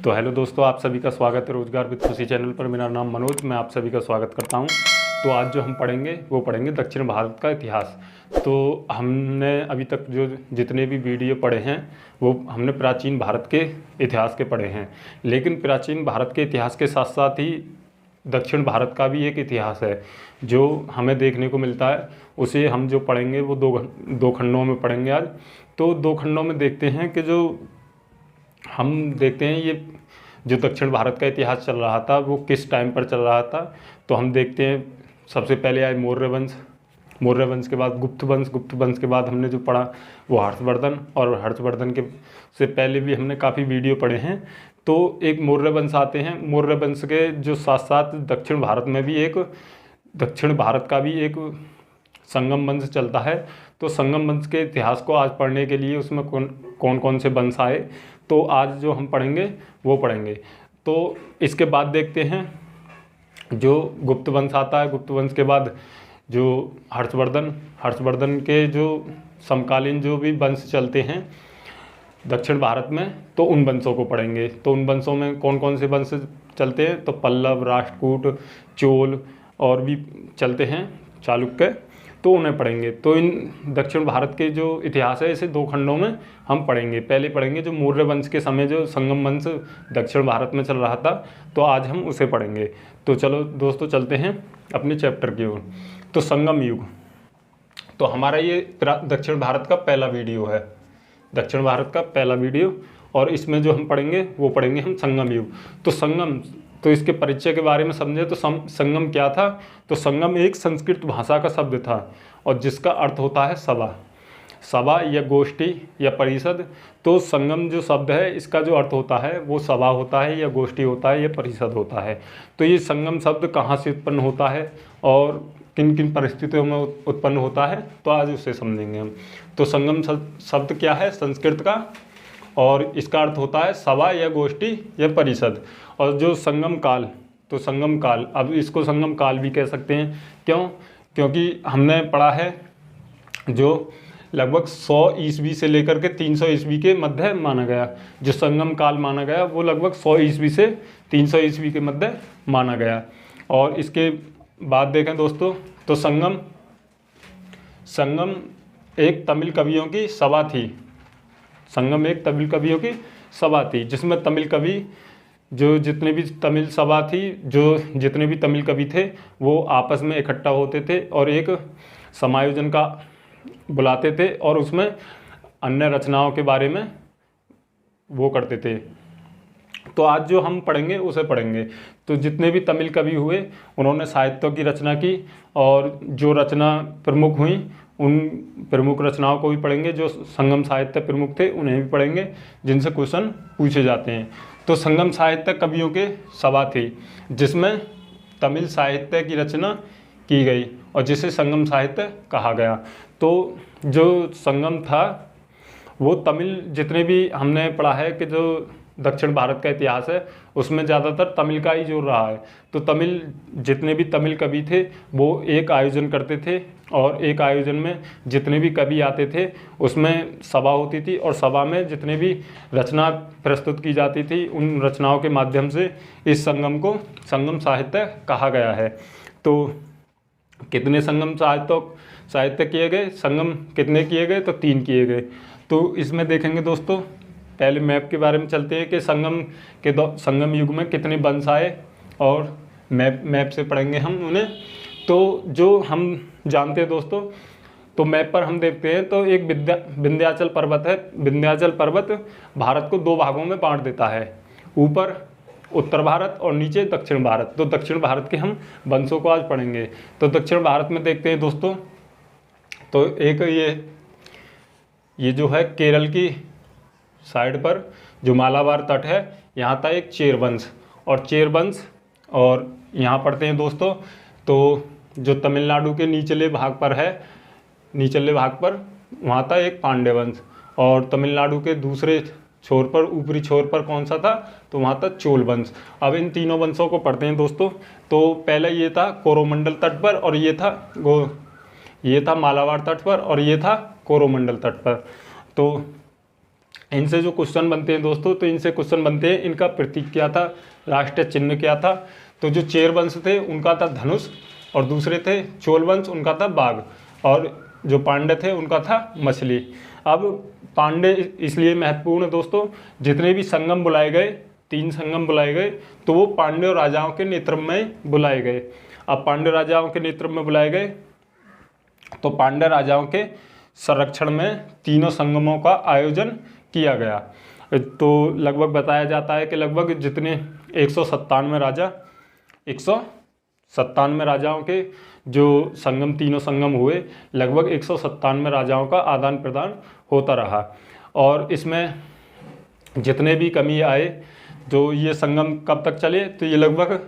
तो हेलो दोस्तों, आप सभी का स्वागत है रोजगार विद खुशी चैनल पर। मेरा नाम मनोज, मैं आप सभी का स्वागत करता हूं। तो आज जो हम पढ़ेंगे वो पढ़ेंगे दक्षिण भारत का इतिहास। तो हमने अभी तक जो जितने भी वीडियो पढ़े हैं वो हमने प्राचीन भारत के इतिहास के पढ़े हैं, लेकिन प्राचीन भारत के इतिहास के साथ साथ ही दक्षिण भारत का भी एक इतिहास है जो हमें देखने को मिलता है। उसे हम जो पढ़ेंगे वो दो खंडों में पढ़ेंगे आज। तो दो खंडों में देखते हैं कि जो हम देखते हैं ये जो दक्षिण भारत का इतिहास चल रहा था वो किस टाइम पर चल रहा था। तो हम देखते हैं सबसे पहले आए मौर्य वंश, मौर्य वंश के बाद गुप्त वंश, गुप्त वंश के बाद हमने जो पढ़ा वो हर्षवर्धन, और हर्षवर्धन के से पहले भी हमने काफ़ी वीडियो पढ़े हैं। तो एक मौर्य वंश आते हैं। मौर्य वंश के जो साथ साथ दक्षिण भारत में भी एक दक्षिण भारत का भी एक संगम वंश चलता है। तो संगम वंश के इतिहास को आज पढ़ने के लिए उसमें कौन कौन से वंश आए, तो आज जो हम पढ़ेंगे वो पढ़ेंगे। तो इसके बाद देखते हैं जो गुप्त वंश आता है। गुप्त वंश के बाद जो हर्षवर्धन के जो समकालीन जो भी वंश चलते हैं दक्षिण भारत में, तो उन वंशों को पढ़ेंगे। तो उन वंशों में कौन कौन से वंश चलते हैं, तो पल्लव, राष्ट्रकूट, चोल और भी चलते हैं, चालुक्य, तो उन्हें पढ़ेंगे। तो इन दक्षिण भारत के जो इतिहास है इसे दो खंडों में हम पढ़ेंगे। पहले पढ़ेंगे जो मौर्य वंश के समय जो संगम वंश दक्षिण भारत में चल रहा था, तो आज हम उसे पढ़ेंगे। तो चलो दोस्तों चलते हैं अपने चैप्टर की ओर। तो संगम युग, तो हमारा ये दक्षिण भारत का पहला वीडियो है, दक्षिण भारत का पहला वीडियो, और इसमें जो हम पढ़ेंगे वो पढ़ेंगे हम संगम युग। तो संगम, तो इसके परिचय के बारे में समझे तो संगम क्या था। तो संगम एक संस्कृत भाषा का शब्द था और जिसका अर्थ होता है सभा, सभा या गोष्ठी या परिषद। तो संगम जो शब्द है इसका जो अर्थ होता है वो सभा होता है या गोष्ठी होता है या परिषद होता है। तो ये संगम शब्द कहाँ से उत्पन्न होता है और किन किन परिस्थितियों में उत्पन्न होता है, तो आज उसे समझेंगे हम। तो संगम शब्द क्या है, संस्कृत का, और इसका अर्थ होता है सभा या गोष्ठी या परिषद। और जो संगम काल, तो संगम काल, अब इसको संगम काल भी कह सकते हैं। क्यों? क्योंकि हमने पढ़ा है जो लगभग 100 ईस्वी से लेकर के 300 ईस्वी के मध्य माना गया, जो संगम काल माना गया वो लगभग 100 ईस्वी से 300 ईस्वी के मध्य माना गया। और इसके बाद देखें दोस्तों, तो संगम एक तमिल कवियों की सभा थी। संगम एक तमिल कवियों की सभा थी जिसमें तमिल कवि जो जितने भी तमिल सभा थी, जो जितने भी तमिल कवि थे वो आपस में इकट्ठा होते थे और एक समायोजन का बुलाते थे और उसमें अन्य रचनाओं के बारे में वो करते थे। तो आज जो हम पढ़ेंगे उसे पढ़ेंगे। तो जितने भी तमिल कवि हुए उन्होंने साहित्यों की रचना की, और जो रचना प्रमुख हुई उन प्रमुख रचनाओं को भी पढ़ेंगे। जो संगम साहित्य प्रमुख थे उन्हें भी पढ़ेंगे जिनसे क्वेश्चन पूछे जाते हैं। तो संगम साहित्य कवियों के सभा थी जिसमें तमिल साहित्य की रचना की गई और जिसे संगम साहित्य कहा गया। तो जो संगम था वो तमिल, जितने भी हमने पढ़ा है कि जो दक्षिण भारत का इतिहास है उसमें ज़्यादातर तमिल का ही जोर रहा है। तो तमिल, जितने भी तमिल कवि थे वो एक आयोजन करते थे और एक आयोजन में जितने भी कवि आते थे उसमें सभा होती थी और सभा में जितने भी रचना प्रस्तुत की जाती थी उन रचनाओं के माध्यम से इस संगम को संगम साहित्य कहा गया है। तो कितने संगम साहित्य किए गए, संगम कितने किए गए, तो 3 किए गए। तो इसमें देखेंगे दोस्तों, पहले मैप के बारे में चलते हैं कि संगम युग में कितने वंश आए, और मैप से पढ़ेंगे हम उन्हें। तो जो हम जानते हैं दोस्तों, तो मैप पर हम देखते हैं तो एक विंध्याचल पर्वत है। विंध्याचल पर्वत भारत को 2 भागों में बांट देता है, ऊपर उत्तर भारत और नीचे दक्षिण भारत। तो दक्षिण भारत के हम वंशों को आज पढ़ेंगे। तो दक्षिण भारत में देखते हैं दोस्तों, तो एक ये जो है केरल की साइड पर जो मालाबार तट है यहाँ था एक चेर वंश, और चेर वंश, और यहाँ पढ़ते हैं दोस्तों तो जो तमिलनाडु के निचले भाग पर है, निचले भाग पर वहाँ था एक पांड्य वंश, और तमिलनाडु के दूसरे छोर पर, ऊपरी छोर पर कौन सा था, तो वहाँ था चोल वंश। अब इन तीनों वंशों को पढ़ते हैं दोस्तों। तो पहले ये था कोरोमंडल तट पर, और ये था मालाबार तट पर, और ये था कोरोमंडल तट पर। तो इनसे जो क्वेश्चन बनते हैं दोस्तों, तो इनसे क्वेश्चन बनते हैं इनका प्रतीक क्या था, राष्ट्रीय चिन्ह क्या था। तो जो चेर वंश थे उनका था धनुष, और दूसरे थे चोल वंश उनका था बाघ, और जो पांड्य थे उनका था मछली। अब पांड्य इसलिए महत्वपूर्ण है दोस्तों, जितने भी संगम बुलाए गए, 3 संगम बुलाए गए, तो वो पांड्य राजाओं के नेतृत्व में बुलाए गए। अब पांड्य राजाओं के नेतृत्व में बुलाए गए, तो पांड्य राजाओं के संरक्षण में तीनों संगमों का आयोजन किया गया। तो लगभग बताया जाता है कि लगभग जितने 197 राजा, 197 राजाओं के जो संगम, तीनों संगम हुए, लगभग 197 राजाओं का आदान प्रदान होता रहा। और इसमें जितने भी कमी आए, जो ये संगम कब तक चले, तो ये लगभग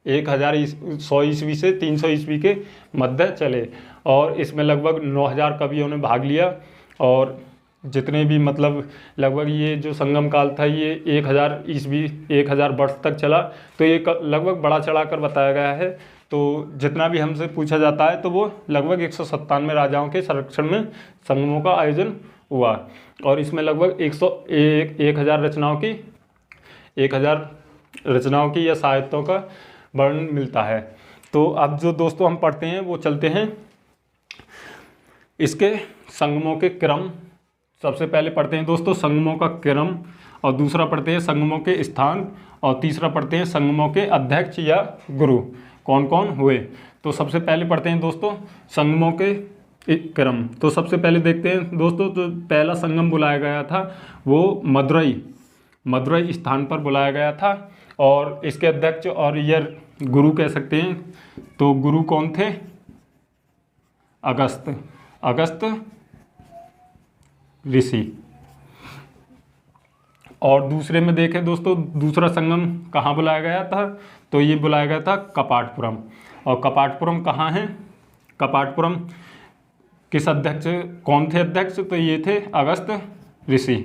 1100 ईस्वी से 300 ईस्वी के मध्य चले, और इसमें लगभग 9000 कवियों ने भाग लिया। और जितने भी मतलब लगभग ये जो संगम काल था ये 1000 ईस्वी, 1000 वर्ष तक चला। तो ये लगभग बड़ा चढ़ा कर बताया गया है। तो जितना भी हमसे पूछा जाता है तो वो लगभग 197 राजाओं के संरक्षण में संगमों का आयोजन हुआ, और इसमें लगभग 1000 रचनाओं की या साहित्यों का वर्णन मिलता है। तो अब जो दोस्तों हम पढ़ते हैं वो चलते हैं इसके संगमों के क्रम। सबसे पहले पढ़ते हैं दोस्तों संगमों का क्रम, और दूसरा पढ़ते हैं संगमों के स्थान, और तीसरा पढ़ते हैं संगमों के अध्यक्ष या गुरु कौन कौन हुए। तो सबसे पहले पढ़ते हैं दोस्तों संगमों के क्रम। तो सबसे पहले देखते हैं दोस्तों, तो पहला संगम बुलाया गया था वो मदुरई स्थान पर बुलाया गया था, और इसके अध्यक्ष और यह गुरु कह सकते हैं। तो गुरु कौन थे? अगस्त ऋषि। और दूसरे में देखें दोस्तों, दूसरा संगम कहाँ बुलाया गया था, तो ये बुलाया गया था कपाटपुरम। और कपाटपुरम कहाँ है? कपाटपुरम किस अध्यक्ष, कौन थे अध्यक्ष, तो ये थे अगस्त ऋषि।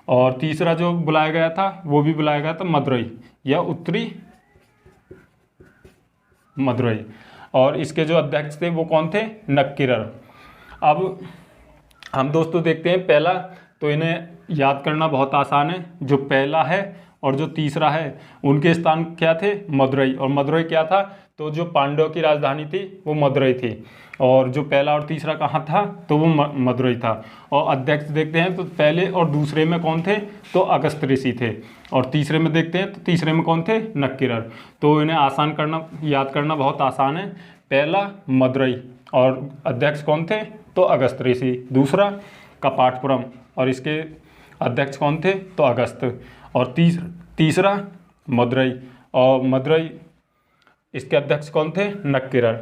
और तीसरा जो बुलाया गया था वो भी बुलाया गया था मदुरई या उत्तरी मदुरई, और इसके जो अध्यक्ष थे वो कौन थे? नक्किरर। अब हम दोस्तों देखते हैं पहला, तो इन्हें याद करना बहुत आसान है। जो पहला है और जो तीसरा है उनके स्थान क्या थे? मदुरई। और मदुरई क्या था? तो जो पांडवों की राजधानी थी वो मदुरई थी, और जो पहला और तीसरा कहाँ था? तो वो मदुरई था। और अध्यक्ष देखते हैं तो पहले और दूसरे में कौन थे? तो अगस्त ऋषि थे। और तीसरे में देखते हैं तो तीसरे में कौन थे? नक्किरर। तो इन्हें आसान करना, याद करना बहुत आसान है। पहला मदुरई, और अध्यक्ष कौन थे? तो अगस्त ऋषि। दूसरा कपाटपुरम, और इसके अध्यक्ष कौन थे? तो अगस्त। और तीसरा मदुरई, और मदुरई इसके अध्यक्ष कौन थे? नक्किरर।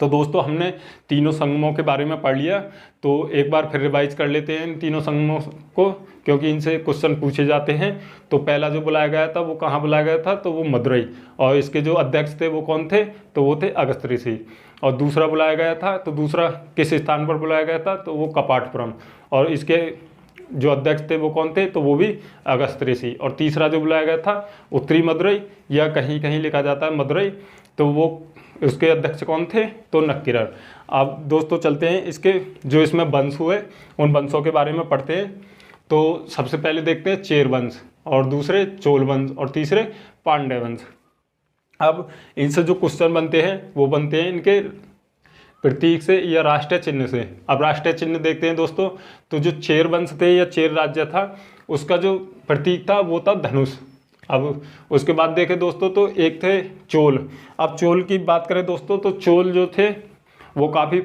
तो दोस्तों हमने तीनों संगमों के बारे में पढ़ लिया। तो एक बार फिर रिवाइज कर लेते हैं इन तीनों संगमों को, क्योंकि इनसे क्वेश्चन पूछे जाते हैं। तो पहला जो बुलाया गया था वो कहाँ बुलाया गया था? तो वो मदुरई, और इसके जो अध्यक्ष थे वो कौन थे? तो वो थे अगस्त ऋषि। और दूसरा बुलाया गया था, तो दूसरा किस स्थान पर बुलाया गया था? तो वो कपाटपुरम, और इसके जो अध्यक्ष थे वो कौन थे? तो वो भी अगस्त ऋषि। और तीसरा जो बुलाया गया था उत्तरी मदुरई, या कहीं कहीं लिखा जाता है मदुरई, तो वो उसके अध्यक्ष कौन थे? तो नक्किरर। अब दोस्तों चलते हैं इसके जो इसमें वंश हुए उन वंशों के बारे में पढ़ते हैं। तो सबसे पहले देखते हैं चेर वंश, और दूसरे चोल वंश, और तीसरे पांड्य वंश। अब इनसे जो क्वेश्चन बनते हैं वो बनते हैं इनके प्रतीक से या राष्ट्रीय चिन्ह से। अब राष्ट्रीय चिन्ह देखते हैं दोस्तों, तो जो चेर वंश थे या चेर राज्य था उसका जो प्रतीक था वो था धनुष। अब उसके बाद देखें दोस्तों तो एक थे चोल। अब चोल की बात करें दोस्तों, तो चोल जो थे वो काफ़ी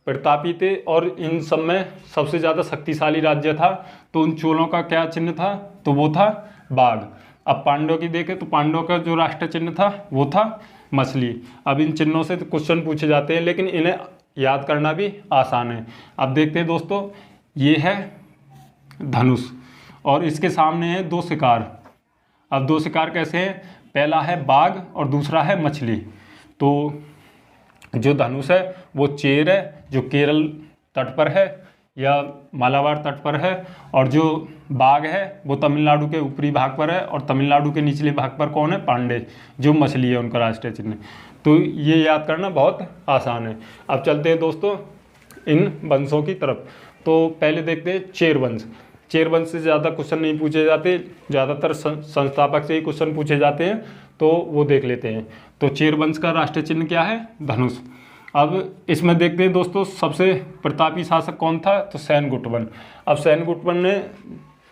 प्रतापी थे, और इन सब में सबसे ज़्यादा शक्तिशाली राज्य था। तो उन चोलों का क्या चिन्ह था? तो वो था बाघ। अब पांडवों की देखें तो पांडवों का जो राष्ट्रीय चिन्ह था वो था मछली। अब इन चिन्हों से क्वेश्चन पूछे जाते हैं, लेकिन इन्हें याद करना भी आसान है। अब देखते हैं दोस्तों, ये है धनुष, और इसके सामने है 2 शिकार। अब 2 शिकार कैसे हैं? पहला है बाघ और दूसरा है मछली। तो जो धनुष है वो चेर है, जो केरल तट पर है या मालाबार तट पर है, और जो बाघ है वो तमिलनाडु के ऊपरी भाग पर है, और तमिलनाडु के निचले भाग पर कौन है? पांडे, जो मछली है उनका राष्ट्रीय चिन्ह। तो ये याद करना बहुत आसान है। अब चलते हैं दोस्तों इन वंशों की तरफ। तो पहले देखते हैं चेर वंश। चेर वंश से ज़्यादा क्वेश्चन नहीं पूछे जाते, ज़्यादातर संस्थापक से ही क्वेश्चन पूछे जाते हैं, तो वो देख लेते हैं। तो चेर वंश का राष्ट्रीय चिन्ह क्या है? धनुष। अब इसमें देखते हैं दोस्तों सबसे प्रतापी शासक कौन था? तो सैनगुटवन। अब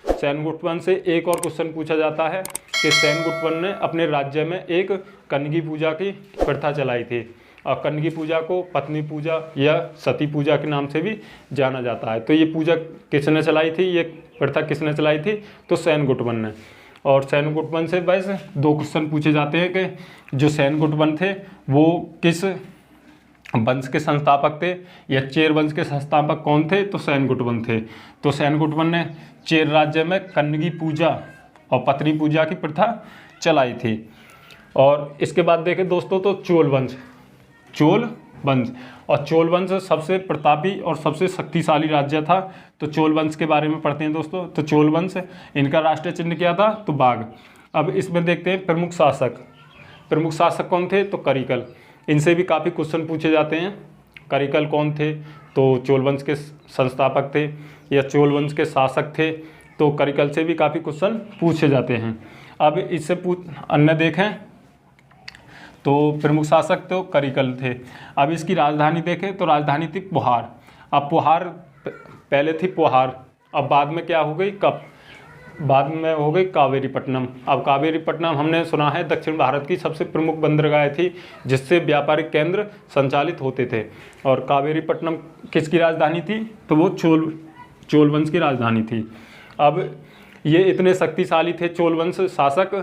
सैनगुटवन से एक और क्वेश्चन पूछा जाता है कि सैनगुटवन ने अपने राज्य में एक कन्यगी पूजा की प्रथा चलाई थी, और कन्यगी पूजा को पत्नी पूजा या सती पूजा के नाम से भी जाना जाता है। तो ये पूजा किसने चलाई थी, ये प्रथा किसने चलाई थी? तो सैनगुटवन ने। और सैनगुटवन से बस 2 क्वेश्चन पूछे जाते हैं कि जो सैनगुटवन थे वो किस वंश के संस्थापक थे, या चेर वंश के संस्थापक कौन थे? तो सैनगुटवन थे। तो सैनगुटवन ने चेर राज्य में कन्यगी पूजा और पत्नी पूजा की प्रथा चलाई थी। और इसके बाद देखें दोस्तों तो चोल वंश। और चोल वंश सबसे प्रतापी और सबसे शक्तिशाली राज्य था। तो चोल वंश के बारे में पढ़ते हैं दोस्तों। तो चोल वंश, इनका राष्ट्रीय चिन्ह क्या था? तो बाघ। अब इसमें देखते हैं प्रमुख शासक कौन थे? तो करिकल। इनसे भी काफ़ी क्वेश्चन पूछे जाते हैं। करिकल कौन थे? तो चोल वंश के संस्थापक थे या चोल वंश के शासक थे। तो करिकल से भी काफ़ी क्वेश्चन पूछे जाते हैं। अब इससे अन्य देखें तो प्रमुख शासक तो करिकल थे। अब इसकी राजधानी देखें तो राजधानी थी पोहार। अब पोहार पहले थी पोहार, अब बाद में क्या हो गई? बाद में हो गई कावेरीपट्टनम। अब कावेरीपट्टनम हमने सुना है दक्षिण भारत की सबसे प्रमुख बंदरगाह थी, जिससे व्यापारिक केंद्र संचालित होते थे। और कावेरीपट्टनम किसकी राजधानी थी? तो वो चोल वंश की राजधानी थी। अब ये इतने शक्तिशाली थे चोल वंश शासक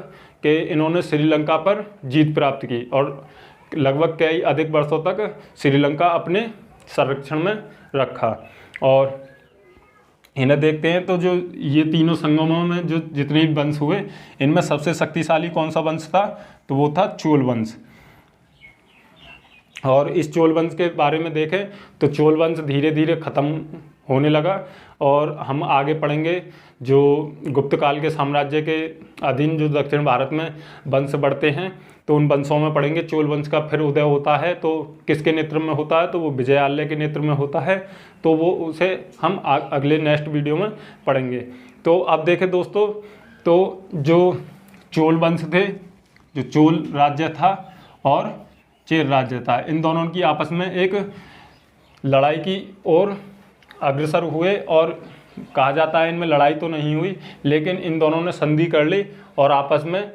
कि इन्होंने श्रीलंका पर जीत प्राप्त की और लगभग कई अधिक वर्षों तक श्रीलंका अपने संरक्षण में रखा। और इन्हें देखते हैं तो जो ये तीनों संगमों में जो जितने भी वंश हुए, इनमें सबसे शक्तिशाली कौन सा वंश था? तो वो था चोल वंश। और इस चोल वंश के बारे में देखें तो चोल वंश धीरे धीरे ख़त्म होने लगा। और हम आगे पढ़ेंगे जो गुप्त काल के साम्राज्य के अधीन जो दक्षिण भारत में वंश बढ़ते हैं, तो उन वंशों में पढ़ेंगे। चोल वंश का फिर उदय होता है तो किसके नेतृत्व में होता है? तो वो विजयालय के नेतृत्व में होता है। तो वो उसे हम अगले नेक्स्ट वीडियो में पढ़ेंगे। तो अब देखें दोस्तों, तो जो चोल वंश थे, जो चोल राज्य था और चेर राज्य था, इन दोनों की आपस में एक लड़ाई की ओर अग्रसर हुए। और कहा जाता है इनमें लड़ाई तो नहीं हुई, लेकिन इन दोनों ने संधि कर ली और आपस में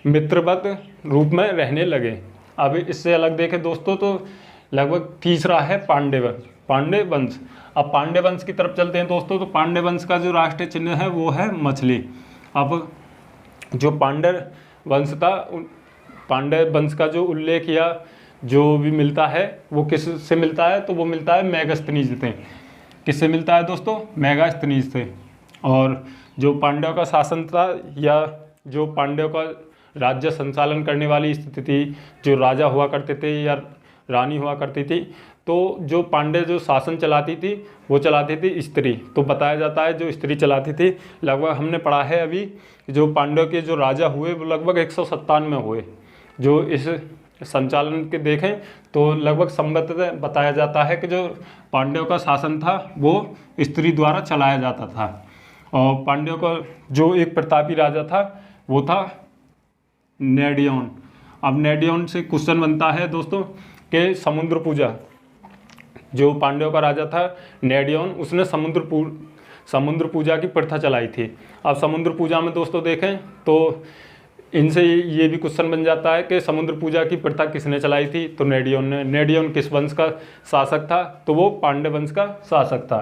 मित्रवत रूप में रहने लगे। अब इससे अलग देखें दोस्तों तो लगभग तीसरा है पांड्य वंश। अब पांड्य वंश की तरफ चलते हैं दोस्तों। तो पांड्य वंश का जो राष्ट्रीय चिन्ह है वो है मछली। अब जो पांड्य वंश था, पांड्य वंश का जो उल्लेख या जो भी मिलता है वो किस से मिलता है? तो वो मिलता है मेगास्थनीज से। किससे मिलता है दोस्तों? मेगास्थनीज से। और जो पांड्यों का शासन था या जो पांड्यों का राज्य संचालन करने वाली स्थिति थी, जो राजा हुआ करते थे या रानी हुआ करती थी, तो जो पांड्य जो शासन चलाती थी वो चलाती थी स्त्री। तो बताया जाता है जो स्त्री चलाती थी, लगभग हमने पढ़ा है अभी, जो पांड्यों के जो राजा हुए वो लगभग 197 हुए। जो इस संचालन के देखें तो लगभग संबंधित बताया जाता है कि जो पांड्यों का शासन था वो स्त्री द्वारा चलाया जाता था। और पांड्यों का जो एक प्रतापी राजा था वो था नेडियोन। अब नेडियोन से क्वेश्चन बनता है दोस्तों कि समुद्र पूजा, जो पांड्यों का राजा था नेडियोन, उसने समुद्र पूजा की प्रथा चलाई थी। अब समुद्र पूजा में दोस्तों देखें तो इनसे ये भी क्वेश्चन बन जाता है कि समुद्र पूजा की प्रथा किसने चलाई थी? तो नेडियोन ने। नेडियोन किस वंश का शासक था? तो वो पांड्य वंश का शासक था।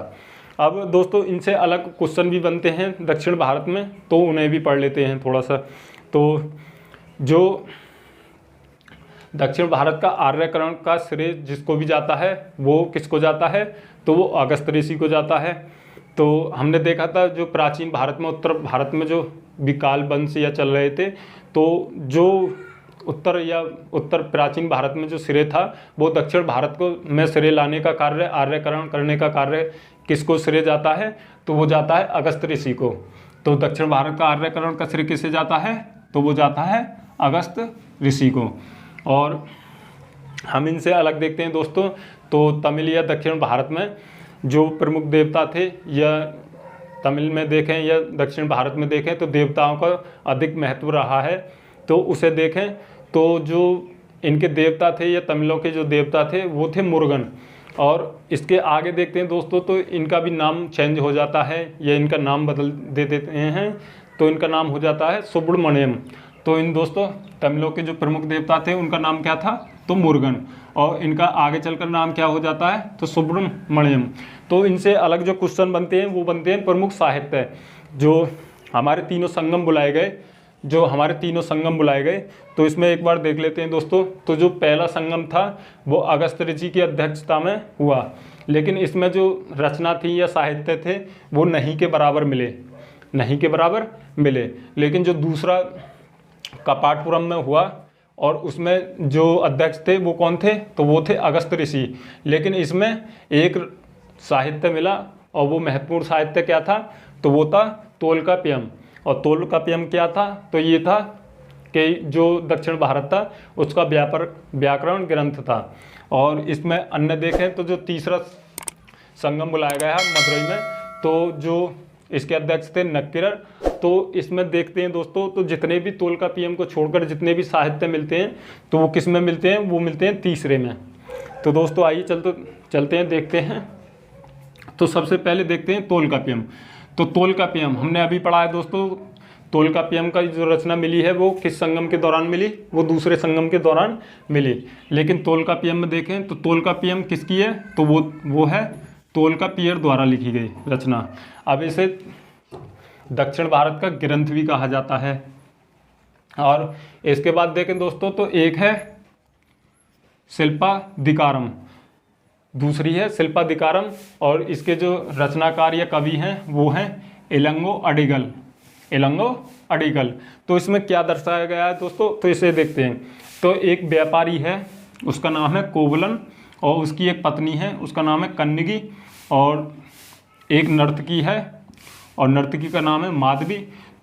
अब दोस्तों इनसे अलग क्वेश्चन भी बनते हैं दक्षिण भारत में, तो उन्हें भी पढ़ लेते हैं थोड़ा सा। तो जो दक्षिण भारत का आर्यकरण का श्रेय जिसको भी जाता है वो किसको जाता है? तो वो अगस्त ऋषि को जाता है। तो हमने देखा था जो प्राचीन भारत में, उत्तर भारत में जो विकाल वंश या चल रहे थे, तो जो उत्तर प्राचीन भारत में जो श्रेय था वो दक्षिण भारत को में श्रेय लाने का कार्य, आर्यकरण करने का कार्य किसको श्रेय जाता है? तो वो जाता है अगस्त ऋषि को। तो दक्षिण भारत का आर्यकरण का श्रेय किसे जाता है? तो वो जाता है अगस्त ऋषि को। और हम इनसे अलग देखते हैं दोस्तों, तो तमिल या दक्षिण भारत में जो प्रमुख देवता थे, या तमिल में देखें या दक्षिण भारत में देखें तो देवताओं का अधिक महत्व रहा है। तो उसे देखें तो जो इनके देवता थे या तमिलों के जो देवता थे वो थे मुरुगन। और इसके आगे देखते हैं दोस्तों तो इनका भी नाम चेंज हो जाता है या इनका नाम बदल दे देते हैं, तो इनका नाम हो जाता है सुब्रमण्यम। तो इन दोस्तों तमिलों के जो प्रमुख देवता थे उनका नाम क्या था, तो मुरुगन, और इनका आगे चलकर नाम क्या हो जाता है, तो सुब्रमण्यम। तो इनसे अलग जो क्वेश्चन बनते हैं वो बनते हैं प्रमुख साहित्य, जो हमारे तीनों संगम बुलाए गए, तो इसमें एक बार देख लेते हैं दोस्तों। तो जो पहला संगम था वो अगस्त ऋषि की अध्यक्षता में हुआ, लेकिन इसमें जो रचना थी या साहित्य थे वो नहीं के बराबर मिले। लेकिन जो दूसरा कपाटपुरम में हुआ और उसमें जो अध्यक्ष थे वो कौन थे, तो वो थे अगस्त ऋषि। लेकिन इसमें एक साहित्य मिला और वो महत्वपूर्ण साहित्य क्या था, तो वो था तोलकाप्पियम। और तोलकाप्पियम क्या था, तो ये था कि जो दक्षिण भारत था उसका व्याकरण ग्रंथ था। और इसमें अन्य देखें तो जो तीसरा संगम बुलाया गया है मदुरई में, तो जो इसके अध्यक्ष थे नक्किरर। तो इसमें देखते हैं दोस्तों तो जितने भी तोलकाप्पियम को छोड़कर जितने भी साहित्य मिलते हैं तो वो किस में मिलते हैं, वो मिलते हैं तीसरे में। तो दोस्तों आइए चलते हैं देखते हैं। तो सबसे पहले देखते हैं तोलकाप्पियम। तो तोलकाप्पियम हमने अभी पढ़ा है दोस्तों, तोलकाप्पियम का जो रचना मिली है वो किस संगम के दौरान मिली, वो दूसरे संगम के दौरान मिली। लेकिन तोलकाप्पियम में देखें तो तोलकाप्पियम किसकी है, तो वो है तोलकाप्पियर द्वारा लिखी गई रचना। अब इसे दक्षिण भारत का ग्रंथ भी कहा जाता है। और इसके बाद देखें दोस्तों तो एक है शिल्पाधिकारम, दूसरी है शिल्पाधिकारम, और इसके जो रचनाकार या कवि हैं वो हैं इलंगो अडिगल। तो इसमें क्या दर्शाया गया है दोस्तों, तो इसे देखते हैं। तो एक व्यापारी है उसका नाम है कोवलन, और उसकी एक पत्नी है उसका नाम है कन्नगी, और एक नर्तकी है और नर्तकी का नाम है माधवी।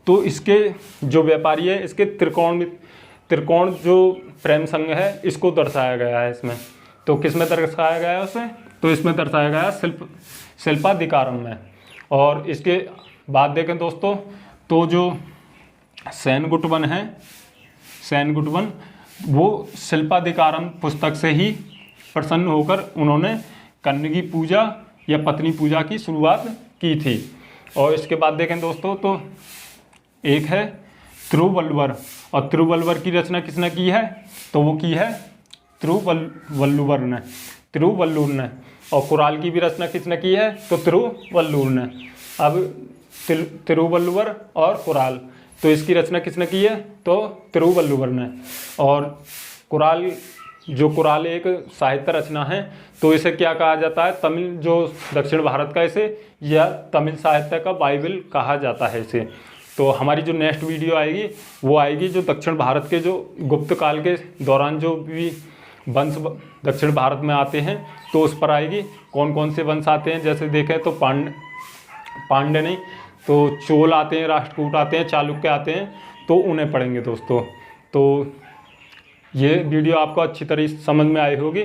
तो इसके जो व्यापारी है इसके त्रिकोण जो प्रेम संघ है इसको दर्शाया गया है इसमें। तो किस में दर्शाया गया है उसे, तो इसमें दर्शाया गया है शिल्पाधिकारम में। और इसके बाद देखें दोस्तों तो जो सेनगुटवन है, वो शिल्पाधिकारम पुस्तक से ही प्रसन्न होकर उन्होंने कन्नगी पूजा या पत्नी पूजा की शुरुआत की थी। और इसके बाद देखें दोस्तों तो एक है तिरुवल्लुवर, और तिरुवल्लुवर की रचना किसने की है, तो वो की है तिरुवल्लुवर ने। और कुराल की भी रचना किसने की है, तो तिरुवल्लुवर ने। अब तिरुवल्लुवर और कुराल, तो इसकी रचना किसने की है, तो तिरुवल्लुवर ने। और कुराल एक साहित्य रचना है, तो इसे क्या कहा जाता है, तमिल जो दक्षिण भारत का इसे या तमिल साहित्य का बाइबल कहा जाता है इसे। तो हमारी जो नेक्स्ट वीडियो आएगी वो आएगी जो दक्षिण भारत के जो गुप्त काल के दौरान जो भी वंश दक्षिण भारत में आते हैं तो उस पर आएगी। कौन कौन से वंश आते हैं, जैसे देखें तो पांड्य नहीं तो चोल आते हैं, राष्ट्रकूट आते हैं, चालुक्य आते हैं, तो उन्हें पढ़ेंगे दोस्तों। तो ये वीडियो आपको अच्छी तरह समझ में आई होगी।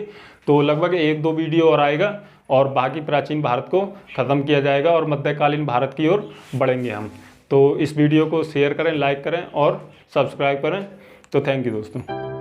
तो लगभग 1-2 वीडियो और आएगा और बाकी प्राचीन भारत को ख़त्म किया जाएगा और मध्यकालीन भारत की ओर बढ़ेंगे हम। तो इस वीडियो को शेयर करें, लाइक करें और सब्सक्राइब करें। तो थैंक यू दोस्तों।